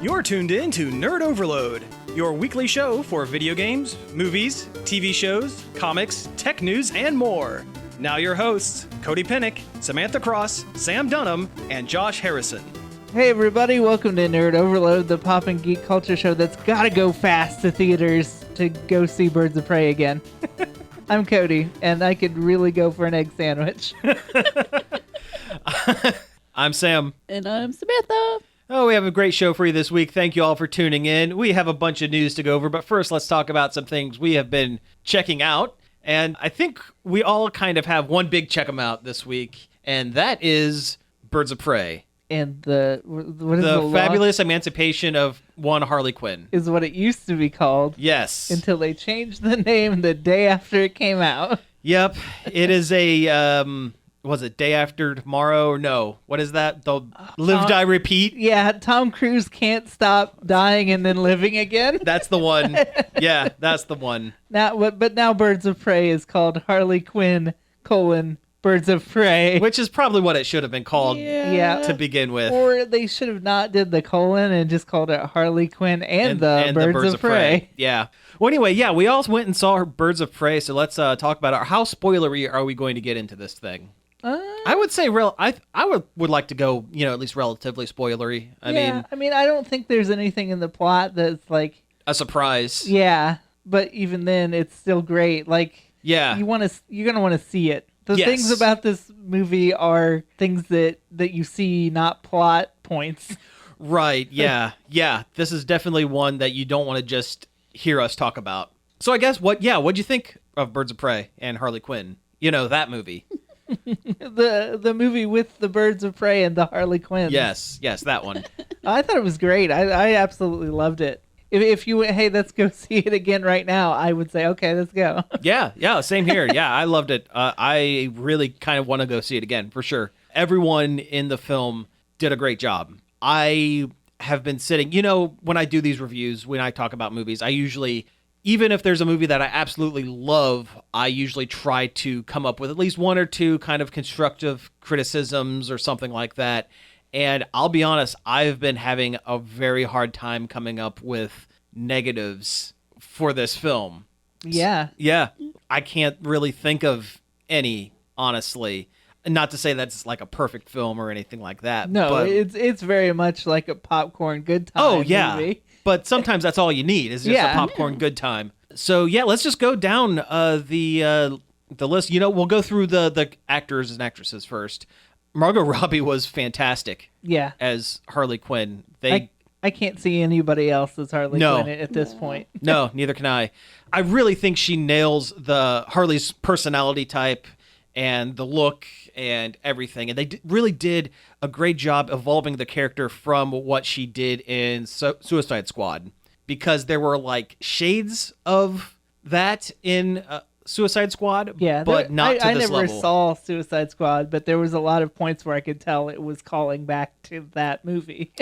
You're tuned in to Nerd Overload, your weekly show for video games, movies, TV shows, comics, tech news, and more. Now your hosts, Cody Pennick, Samantha Cross, Sam Dunham, and Josh Harrison. Hey everybody, welcome to Nerd Overload, the pop and geek culture show that's gotta go fast to theaters to go see Birds of Prey again. I'm Cody, and I could really go for an egg sandwich. I'm Sam. And I'm Samantha. Oh, we have a great show for you this week. Thank you all for tuning in. We have a bunch of news to go over, but first let's talk about some things we have been checking out. And I think we all kind of have one big check 'em out this week, and that is Birds of Prey. And the fabulous emancipation of one Harley Quinn is what it used to be called. Yes. Until they changed the name the day after it came out. Yep. It is a, was it Day After Tomorrow? Or no. What is that? The Live, Die, Repeat? Yeah, Tom Cruise can't stop dying and then living again. That's the one. Yeah, that's the one. But now Birds of Prey is called Harley Quinn, Birds of Prey. Which is probably what it should have been called to begin with. Or they should have not did the colon and just called it Harley Quinn and the Birds of Prey. Yeah. Well, anyway, we all went and saw Birds of Prey, so let's talk about it. How spoilery are we going to get into this thing? I would say I would like to go, at least relatively spoilery. I mean, I don't think there's anything in the plot that's like a surprise. Yeah, but even then, it's still great. Like, you're gonna want to see it. The things about this movie are things that you see, not plot points. Right, yeah. This is definitely one that you don't want to just hear us talk about. So I guess, what'd you think of Birds of Prey and Harley Quinn? That movie. the movie with the Birds of Prey and the Harley Quinn. Yes, that one. I thought it was great. I absolutely loved it. If you went, hey, let's go see it again right now, I would say, okay, let's go. Yeah, same here. Yeah, I loved it. I really kind of want to go see it again, for sure. Everyone in the film did a great job. I have been sitting, when I do these reviews, when I talk about movies, I usually, even if there's a movie that I absolutely love, I usually try to come up with at least one or two kind of constructive criticisms or something like that. And I'll be honest, I've been having a very hard time coming up with negatives for this film. Yeah. Yeah. I can't really think of any, honestly. Not to say that's like a perfect film or anything like that. No, but it's very much like a popcorn good time movie. But sometimes that's all you need is just a popcorn good time. So let's just go down the list. We'll go through the actors and actresses first. Margot Robbie was fantastic. Yeah. As Harley Quinn. I can't see anybody else as Harley Quinn at this point. No, neither can I. I really think she nails the Harley's personality type and the look and everything. And they really did a great job evolving the character from what she did in Suicide Squad. Because there were like shades of that in Suicide Squad, but not to this level. I never saw Suicide Squad, but there was a lot of points where I could tell it was calling back to that movie.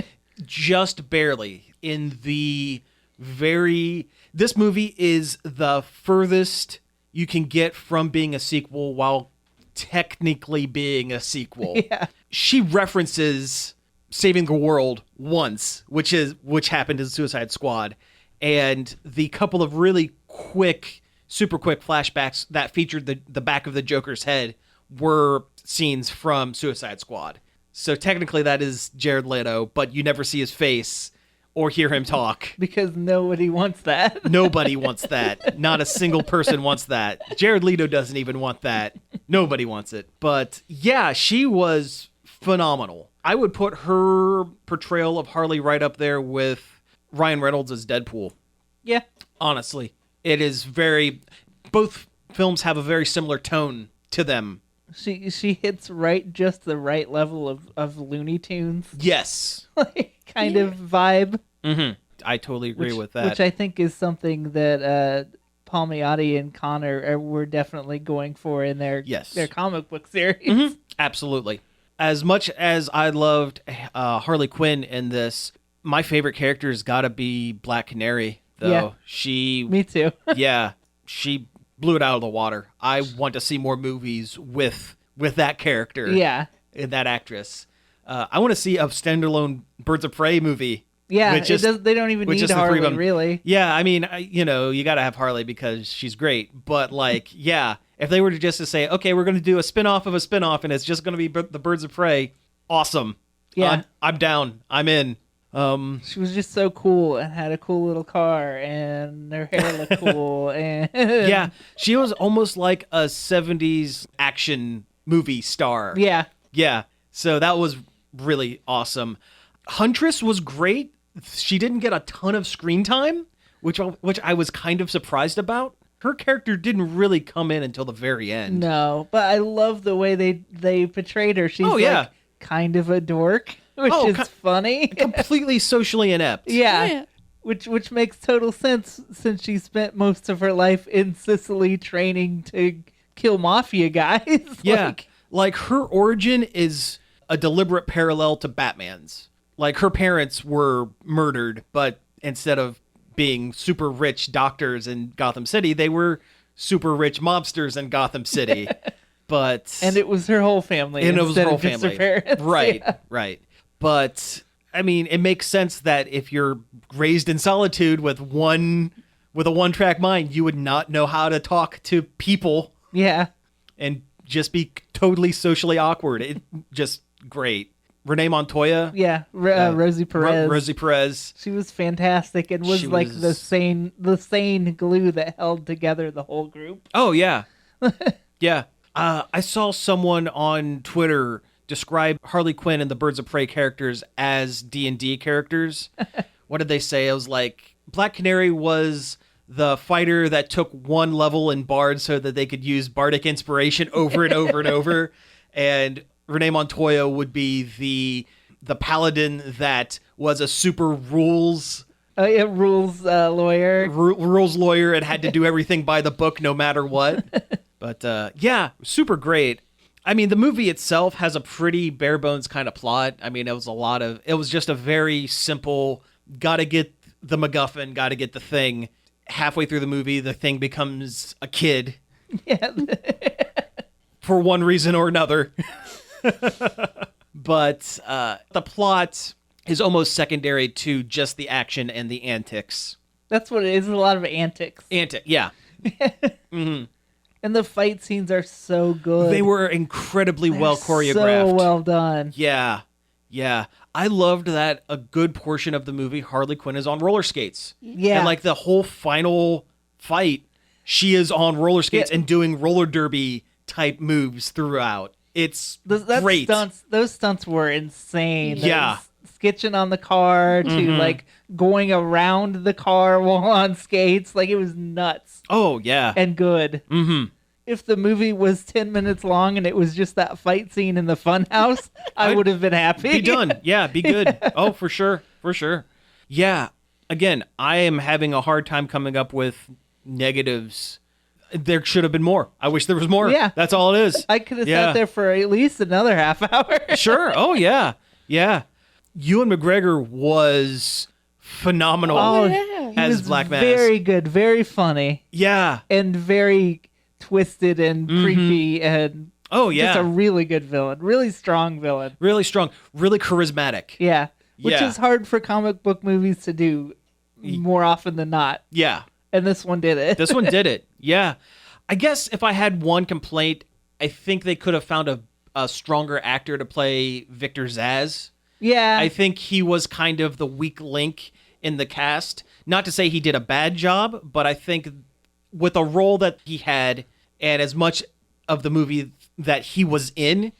Just barely. This movie is the furthest you can get from being a sequel while technically being a sequel. Yeah. She references saving the world once, which happened in Suicide Squad, and the couple of really super quick flashbacks that featured the back of the Joker's head were scenes from Suicide Squad. So technically that is Jared Leto, but you never see his face or hear him talk. Because nobody wants that. Nobody wants that. Not a single person wants that. Jared Leto doesn't even want that. Nobody wants it. But yeah, she was phenomenal. I would put her portrayal of Harley right up there with Ryan Reynolds as Deadpool. Yeah. Honestly. It is both films have a very similar tone to them. She hits just the right level of Looney Tunes. Yes. Kind of vibe. Mm-hmm. I totally agree with that. Which I think is something that Palmiotti and Connor were definitely going for in their comic book series. Mm-hmm. Absolutely. As much as I loved Harley Quinn in this, my favorite character has got to be Black Canary. Though me too. Yeah, she blew it out of the water. I want to see more movies with that character. Yeah, and that actress. I want to see a standalone Birds of Prey movie Yeah, Which is- they don't even which need is the three of Harley, them. really. Yeah, I mean, you got to have Harley because she's great. But like, yeah, if they were to just to say, okay, we're going to do a spinoff of a spinoff, and it's just going to be the Birds of Prey, awesome. Yeah. I'm down. I'm in. She was just so cool and had a cool little car and her hair looked cool. And Yeah, she was almost like a 70s action movie star. yeah. Yeah, so that was really awesome. Huntress was great. She didn't get a ton of screen time, which I was kind of surprised about. Her character didn't really come in until the very end. No, but I love the way they portrayed her. She's like kind of a dork, which is funny. Completely socially inept. Yeah. Which makes total sense since she spent most of her life in Sicily training to kill mafia guys. Yeah. Like her origin is a deliberate parallel to Batman's. Like her parents were murdered, but instead of being super rich doctors in Gotham City, they were super rich mobsters in Gotham City. And it was her whole family. And it was her whole just family. Her parents. Right, Yeah. right. But I mean, it makes sense that if you're raised in solitude with a one-track mind, you would not know how to talk to people. Yeah. And just be totally socially awkward. It just great. Renee Montoya. Yeah, Rosie Perez. Rosie Perez. She was fantastic and was like the sane glue that held together the whole group. Oh yeah, yeah. I saw someone on Twitter describe Harley Quinn and the Birds of Prey characters as D&D characters. What did they say? It was like Black Canary was the fighter that took one level in Bard so that they could use bardic inspiration over and over and over, and Renee Montoya would be the paladin that was a super rules lawyer. Rules lawyer and had to do everything by the book no matter what. But yeah, super great. I mean, the movie itself has a pretty bare bones kind of plot. I mean, it was just a very simple, gotta get the MacGuffin, gotta get the thing. Halfway through the movie, the thing becomes a kid. Yeah. For one reason or another. But the plot is almost secondary to just the action and the antics. That's what it is. A lot of antics. Yeah. Mm-hmm. And the fight scenes are so good. They were incredibly well choreographed. So well done. Yeah. Yeah. I loved that a good portion of the movie, Harley Quinn is on roller skates. Yeah. And like the whole final fight, she is on roller skates and doing roller derby type moves throughout. It's great. Those stunts were insane. Yeah. Sketching on the car to like going around the car while on skates. Like it was nuts. Oh, yeah. And good. Mm-hmm. If the movie was 10 minutes long and it was just that fight scene in the funhouse, I would have been happy. Be done. Yeah, be good. Yeah. Oh, for sure. For sure. Yeah. Again, I am having a hard time coming up with negatives. There should have been more. I wish there was more. Yeah. That's all it is. I could have sat there for at least another half hour. Sure. Oh, yeah. Yeah. Ewan McGregor was phenomenal as Black Mask. Very good. Very funny. Yeah. And very twisted and creepy and just a really good villain. Really strong villain. Really strong. Really charismatic. Yeah. Which is hard for comic book movies to do more often than not. Yeah. And this one did it. This one did it. Yeah. I guess if I had one complaint, I think they could have found a stronger actor to play Victor Zsasz. Yeah. I think he was kind of the weak link in the cast. Not to say he did a bad job, but I think with a role that he had and as much of the movie that he was in,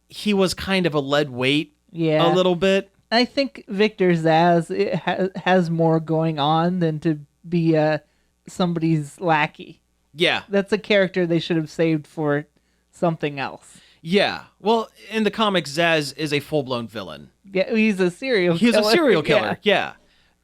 he was kind of a lead weight a little bit. I think Victor Zsasz has more going on than to be somebody's lackey. Yeah. That's a character they should have saved for something else. Yeah. Well, in the comics, Zsasz is a full-blown villain. Yeah, he's a serial killer. He's a serial killer, yeah.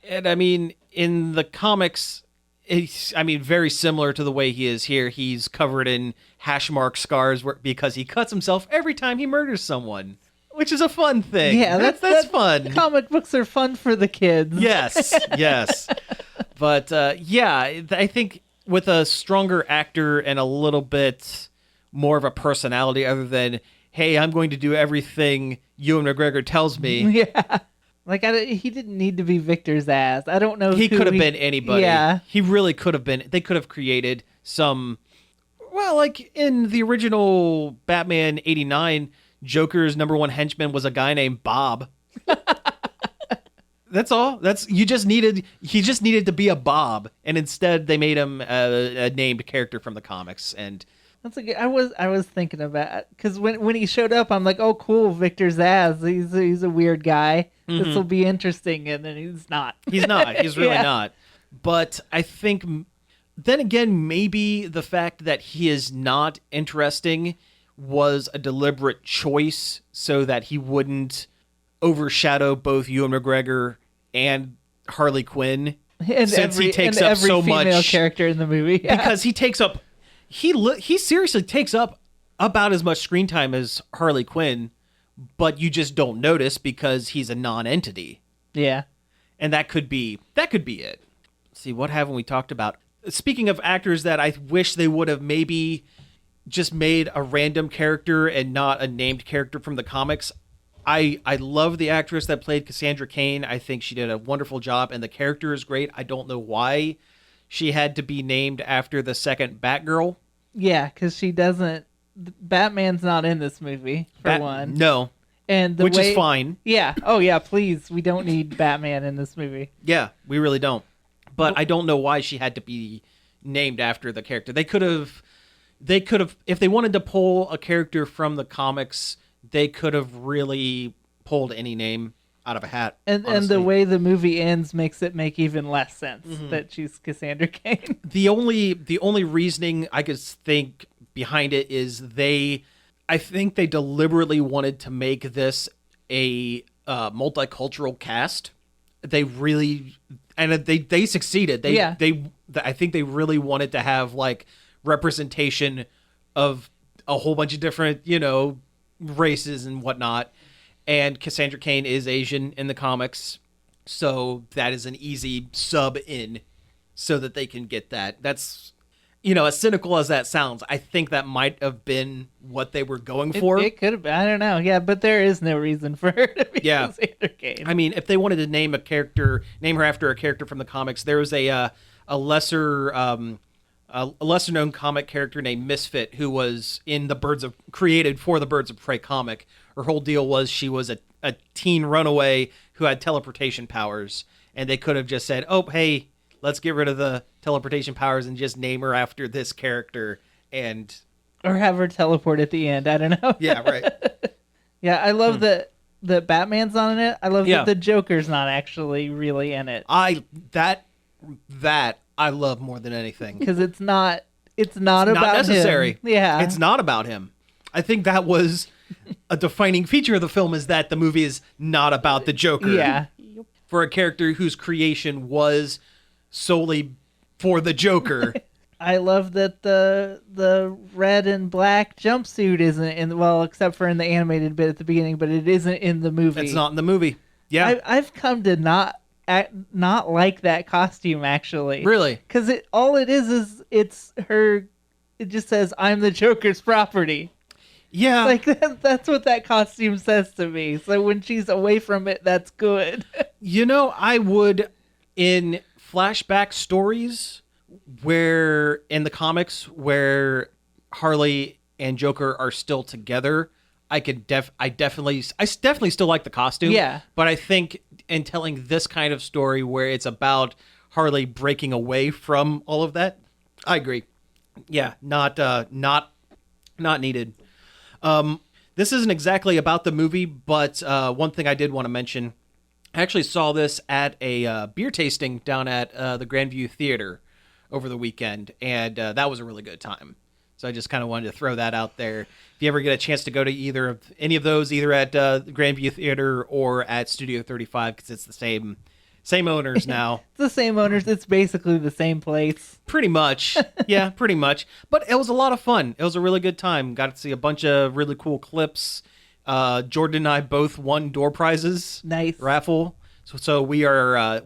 And I mean, in the comics, very similar to the way he is here. He's covered in hash mark scars because he cuts himself every time he murders someone, which is a fun thing. Yeah, that's fun. Comic books are fun for the kids. Yes, yes. But I think with a stronger actor and a little bit more of a personality other than, hey, I'm going to do everything Ewan McGregor tells me. Yeah. Like, he didn't need to be Victor Zsasz. I don't know. He could have been anybody. Yeah. He really could have been. They could have created some. Well, like in the original Batman '89, Joker's number one henchman was a guy named Bob. That's all. He just needed to be a Bob, and instead they made him a named character from the comics. And That's I was thinking about, because when he showed up, I'm like, oh, cool, Victor Zsasz. He's a weird guy. Mm-hmm. This will be interesting, and then he's not. He's not. He's really Yeah. not. But I think, then again, maybe the fact that he is not interesting was a deliberate choice so that he wouldn't overshadow both Ewan McGregor and Harley Quinn. And since every, he takes and up every so female much character in the movie. Yeah. because he takes up he seriously takes up about as much screen time as Harley Quinn, but you just don't notice because he's a non-entity. Yeah. And that could be it. Let's see, what haven't we talked about? Speaking of actors that I wish they would have maybe just made a random character and not a named character from the comics. I love the actress that played Cassandra Cain. I think she did a wonderful job, and the character is great. I don't know why she had to be named after the second Batgirl. Yeah, because she doesn't. Batman's not in this movie, for one. No. And Which is fine. Yeah. Oh, yeah, please. We don't need Batman in this movie. Yeah, we really don't. But I don't know why she had to be named after the character. They could have, if they wanted to pull a character from the comics, they could have really pulled any name out of a hat. And the way the movie ends makes it make even less sense that she's Cassandra Cain. The only reasoning I could think behind it is I think they deliberately wanted to make this a multicultural cast. They really, and they succeeded. I think they really wanted to have like representation of a whole bunch of different, races and whatnot. And Cassandra Cain is Asian in the comics, so that is an easy sub in so that they can get that. That's, as cynical as that sounds, I think that might have been what they were going for. It could have been. I don't know. Yeah, but there is no reason for her to be Cassandra Cain. I mean, if they wanted to name her after a character from the comics, there was a lesser known comic character named Misfit who was in created for the Birds of Prey comic. Her whole deal was she was a teen runaway who had teleportation powers, and they could have just said, oh, hey, let's get rid of the teleportation powers and just name her after this character, or have her teleport at the end. I don't know. Yeah, right. Yeah, I love that Batman's not in it. I love that the Joker's not actually really in it. That I love more than anything, because it's not about necessary. Him. Yeah, it's not about him. I think that was a defining feature of the film, is that the movie is not about the Joker. Yeah, for a character whose creation was solely for the Joker. I love that the red and black jumpsuit isn't in, well, except for in the animated bit at the beginning, but it isn't in the movie. It's not in the movie. Yeah, I've come to not like that costume, actually. Really? Because all it is it's her. It just says, "I'm the Joker's property." Yeah, like that's what that costume says to me. So when she's away from it, that's good. I would, in flashback stories where in the comics where Harley and Joker are still together, I definitely still like the costume. Yeah. But I think in telling this kind of story where it's about Harley breaking away from all of that, I agree. Yeah, not needed. This isn't exactly about the movie, but one thing I did want to mention, I actually saw this at a beer tasting down at the Grandview Theater over the weekend, and that was a really good time. So I just kind of wanted to throw that out there. If you ever get a chance to go to any of those, either at Grandview Theater or at Studio 35, because it's the same owners now. It's the same owners. It's basically the same place. Pretty much. Yeah, pretty much. But it was a lot of fun. It was a really good time. Got to see a bunch of really cool clips. Jordan and I both won door prizes. Nice. Raffle. So we are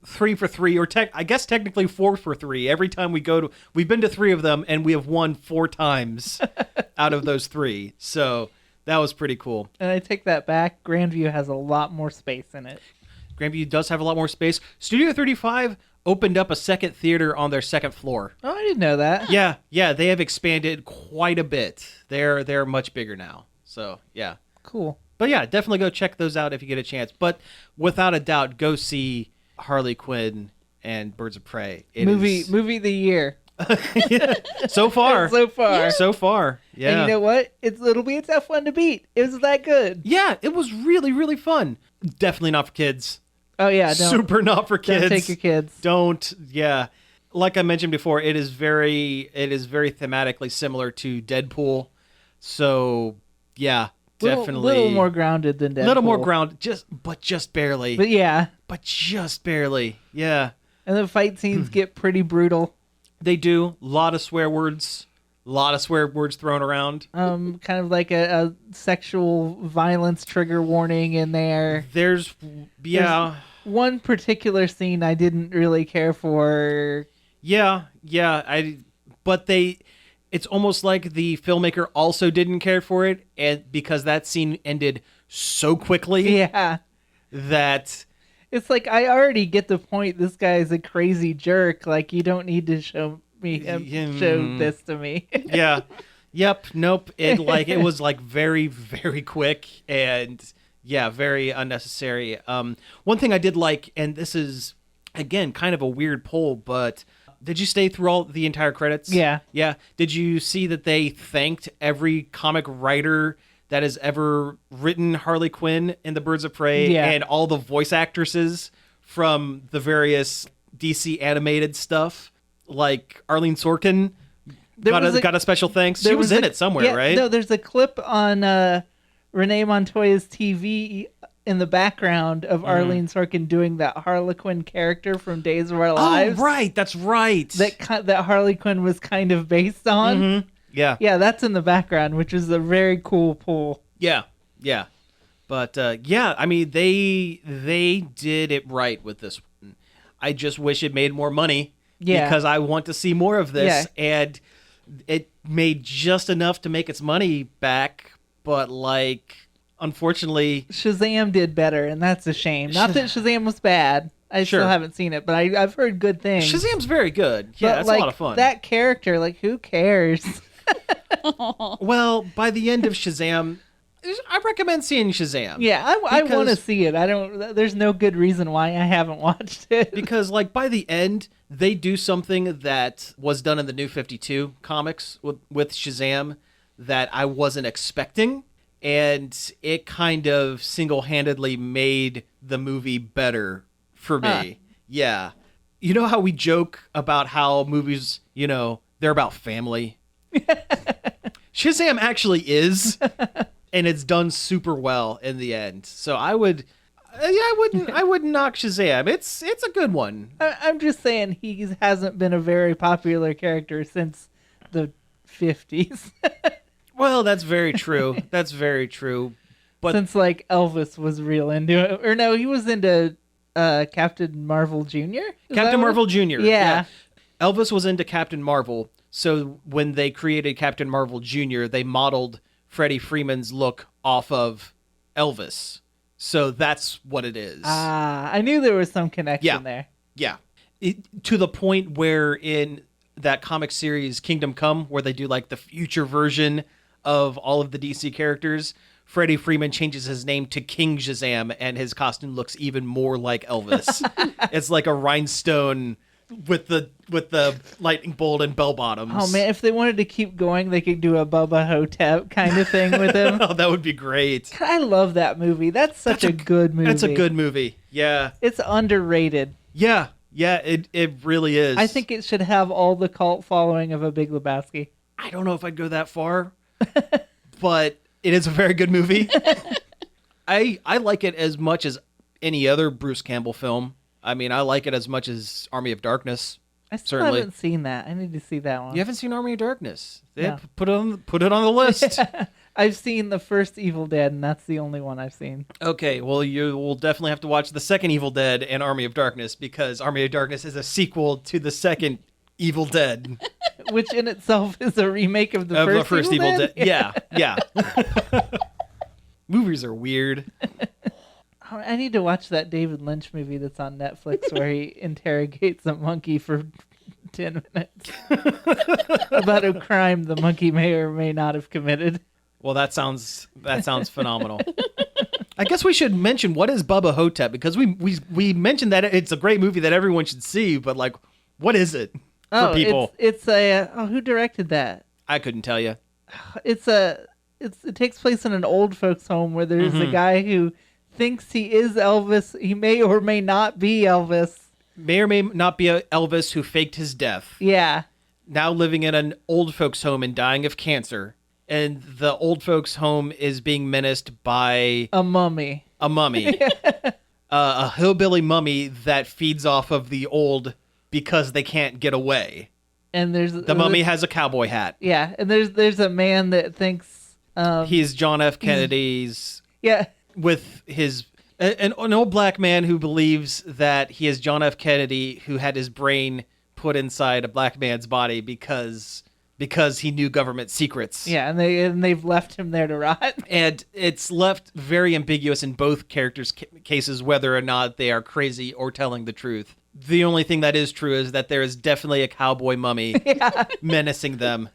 3 for 3, or I guess technically 4 for 3. Every time we've been to 3 of them, and we have won 4 times out of those 3. So that was pretty cool. And I take that back. Grandview has a lot more space in it. Grandview does have a lot more space. Studio 35 opened up a second theater on their second floor. Oh, I didn't know that. Yeah, they have expanded quite a bit. They're much bigger now. So, yeah. Cool. But yeah, definitely go check those out if you get a chance. But without a doubt, go see Harley Quinn and Birds of Prey. Movie of the year. Yeah. So far. So far. Yeah. And you know what? It'll be a tough one to beat. It was that good. Yeah, it was really, really fun. Definitely not for kids. Oh yeah, Super not for kids. Don't take your kids. Don't. Yeah. Like I mentioned before, it is very thematically similar to Deadpool. So, yeah, definitely. A little more grounded than Deadpool. A little more grounded, just barely. But yeah. But just barely. Yeah. And the fight scenes get pretty brutal. They do. A lot of swear words. A lot of swear words thrown around. Kind of like a sexual violence trigger warning in there. There's one particular scene I didn't really care for. Yeah. But it's almost like the filmmaker also didn't care for it, and because that scene ended so quickly. Yeah. That it's like, I already get the point. This guy is a crazy jerk. Like, you don't need to show this to me. Yeah. Yep. Nope. It was like very, very quick and yeah, very unnecessary. One thing I did like, and this is again kind of a weird poll, but did you stay through all the entire credits? Yeah. Yeah. Did you see that they thanked every comic writer that has ever written Harley Quinn in the Birds of Prey and all the voice actresses from the various DC animated stuff? Like Arlene Sorkin got a special thanks. She was in it somewhere, right? No, there's a clip on Renee Montoya's TV in the background of Arlene Sorkin doing that Harley Quinn character from Days of Our Lives. Oh, right. That's right. That Harley Quinn was kind of based on. Mm-hmm. Yeah. Yeah, that's in the background, which is a very cool pull. Yeah. But, I mean, they did it right with this one. I just wish it made more money because I want to see more of this. Yeah. And it made just enough to make its money back, but, unfortunately... Shazam did better, and that's a shame. Not that Shazam was bad. I still haven't seen it, but I've heard good things. Shazam's very good. Yeah, it's a lot of fun. That character, who cares? Well, by the end of Shazam, I recommend seeing Shazam. Yeah, I want to see it. There's no good reason why I haven't watched it. Because, by the end, they do something that was done in the New 52 comics with Shazam that I wasn't expecting. And it kind of single-handedly made the movie better for me. Yeah. You know how we joke about how movies, they're about family? Shazam actually is, and it's done super well in the end. So I wouldn't knock Shazam. It's a good one. I'm just saying he hasn't been a very popular character since the 50s. Well, that's very true. That's very true. But since Elvis was real into it, or no, he was into Captain Marvel Jr. Captain Marvel Jr. Yeah. Elvis was into Captain Marvel. So when they created Captain Marvel Jr., they modeled Freddie Freeman's look off of Elvis. So that's what it is. I knew there was some connection there. Yeah. To the point where in that comic series Kingdom Come, where they do the future version of all of the DC characters, Freddie Freeman changes his name to King Shazam, and his costume looks even more like Elvis. It's like a rhinestone with the lightning bolt and bell bottoms. Oh man, if they wanted to keep going, they could do a Bubba Hotep kind of thing with him. Oh, that would be great. I love that movie. That's a good movie. It's a good movie. Yeah. It's underrated. Yeah. Yeah, it really is. I think it should have all the cult following of a Big Lebowski. I don't know if I'd go that far, but it is a very good movie. I like it as much as any other Bruce Campbell film. I mean, I like it as much as Army of Darkness. I still haven't seen that. I need to see that one. You haven't seen Army of Darkness? No. Put it on the list. I've seen the first Evil Dead, and that's the only one I've seen. Okay, well, you will definitely have to watch the second Evil Dead and Army of Darkness, because Army of Darkness is a sequel to the second Evil Dead. Which in itself is a remake of the first Evil Dead? Yeah. Movies are weird. I need to watch that David Lynch movie that's on Netflix where he interrogates a monkey for 10 minutes about a crime the monkey may or may not have committed. Well, that sounds phenomenal. I guess we should mention, what is Bubba Hotep, because we mentioned that it's a great movie that everyone should see, but like, what is it for people? It's who directed that? I couldn't tell you. It takes place in an old folks home where there's a guy who thinks he is Elvis. He may or may not be Elvis. May or may not be a Elvis who faked his death. Yeah. Now living in an old folks home and dying of cancer. And the old folks home is being menaced by a mummy. A mummy. A hillbilly mummy that feeds off of the old because they can't get away. And the mummy has a cowboy hat. Yeah, and there's a man that thinks he's John F. Kennedy's. Yeah. With his an old black man who believes that he is John F. Kennedy, who had his brain put inside a black man's body because he knew government secrets. Yeah, and they've left him there to rot. And it's left very ambiguous in both characters' cases whether or not they are crazy or telling the truth. The only thing that is true is that there is definitely a cowboy mummy menacing them.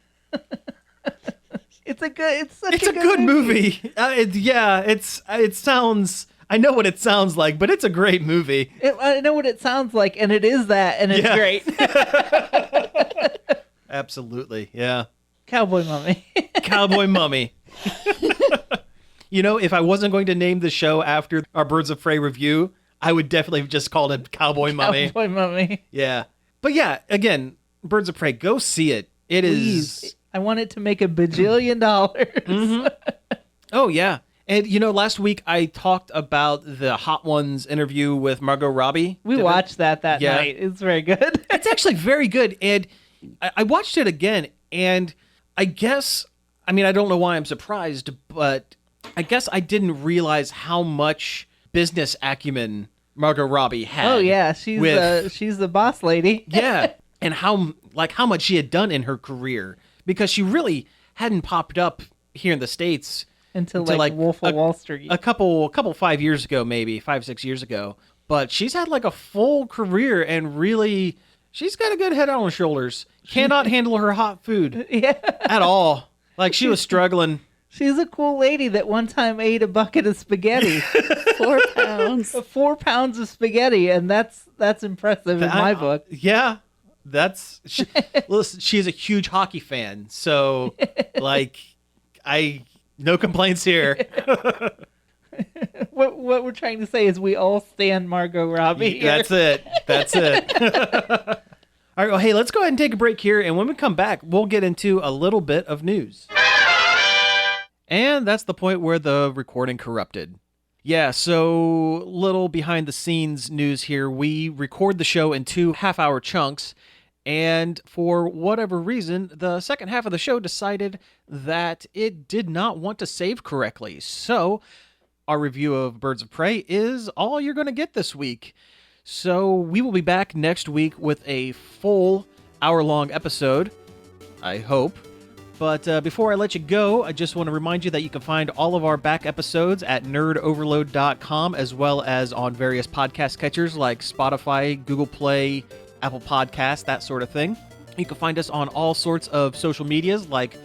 It's a good movie. It sounds. I know what it sounds like, but it's a great movie. I know what it sounds like, and it is that, and it's great. Absolutely, yeah. Cowboy mummy. Cowboy mummy. You know, if I wasn't going to name the show after our Birds of Prey review, I would definitely have just called it Cowboy Mummy. Cowboy mummy. Yeah. But yeah, again, Birds of Prey, go see it. Please. Is... I want it to make $1 bajillion. Mm-hmm. Oh, yeah. And, you know, last week I talked about the Hot Ones interview with Margot Robbie. We watched that night. It's very good. It's actually very good. And I watched it again, and I guess, I mean, I don't know why I'm surprised, but I guess I didn't realize how much business acumen Margot Robbie had. Oh, yeah. She's the boss lady. Yeah. And how much she had done in her career, because she really hadn't popped up here in the States until like Wolf of Wall Street. A couple 5 years ago, maybe 5-6 years ago. But she's had like a full career, and really, she's got a good head on her shoulders. Cannot handle her hot food at all. Like, she was struggling. She's a cool lady that one time ate a bucket of spaghetti. 4 pounds. 4 pounds of spaghetti, and that's impressive in my book. Yeah. Listen, she's a huge hockey fan, so like, no complaints here. What we're trying to say is we all stand Margot Robbie. That's it. All right, well, hey, let's go ahead and take a break here, and when we come back, we'll get into a little bit of news. And that's the point where the recording corrupted. Yeah, so little behind-the-scenes news here. We record the show in 2 half-hour chunks, and for whatever reason, the second half of the show decided that it did not want to save correctly. So our review of Birds of Prey is all you're going to get this week. So we will be back next week with a full hour-long episode, I hope. But before I let you go, I just want to remind you that you can find all of our back episodes at nerdoverload.com, as well as on various podcast catchers like Spotify, Google Play, Apple Podcasts, that sort of thing. You can find us on all sorts of social medias like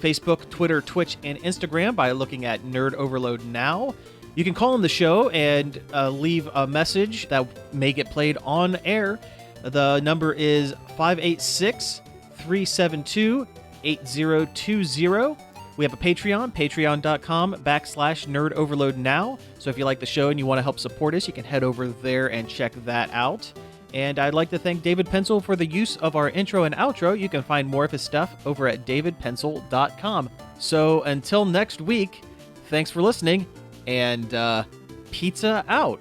Facebook, Twitter, Twitch, and Instagram by looking at Nerd Overload Now. You can call in the show and leave a message that may get played on air. The number is 586-372-8020. We have a Patreon, patreon.com/nerdoverloadnow. So if you like the show and you want to help support us, you can head over there and check that out. And I'd like to thank David Pencil for the use of our intro and outro. You can find more of his stuff over at davidpencil.com. So until next week, thanks for listening, and pizza out.